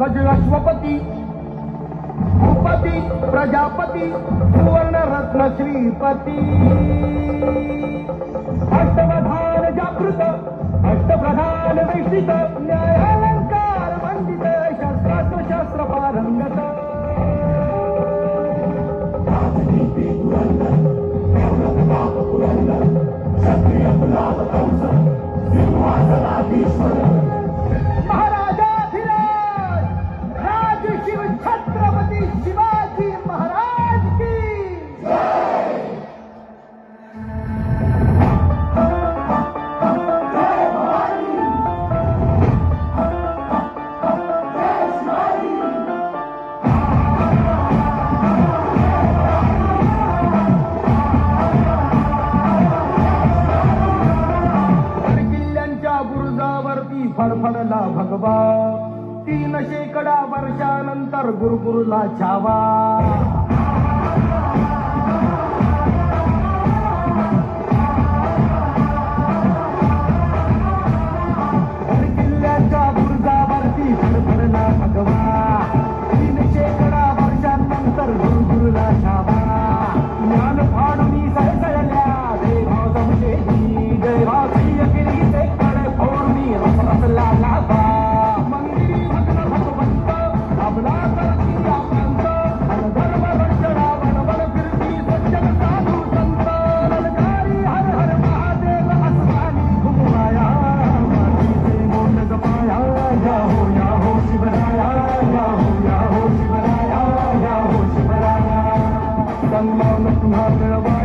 ध्वज अश्वपती भूपती प्रजापती सुवर्ण रत्न श्रीपती अष्टप्रधान जागृत अष्टप्रधान वैश्विक न्यायालंकार मंडित शस्त्रास्त्र शास्त्र पारंगत महाराजाधिराज राजशिव छत्रपती शिवाजी महाराज की फडफडला भगवा 3 शेकडा वर्षानंतर गुरुला छावा किल्ल्याच्या बुरुजावरती फडफडला भगवा 3 शेकडा वर्षानंतर गुरुला छावा ज्ञान फाडून सळसळल्या देवा जमशेजी देवा प्रियगिरी ते कडे फोडणी रसरसला लाभा मंदिरी भक्त भगवंत आपला करती आकांत धर्म रक्षणा वनवन फिरती सज्जन साधू संत ललकारी हर हर महादेव अस्मानी घुमवाया मातीचे मोंड जपाया या हो शिवराया या हो शिवराया या हो शिवराया तन्मान पुन्हा मिळवा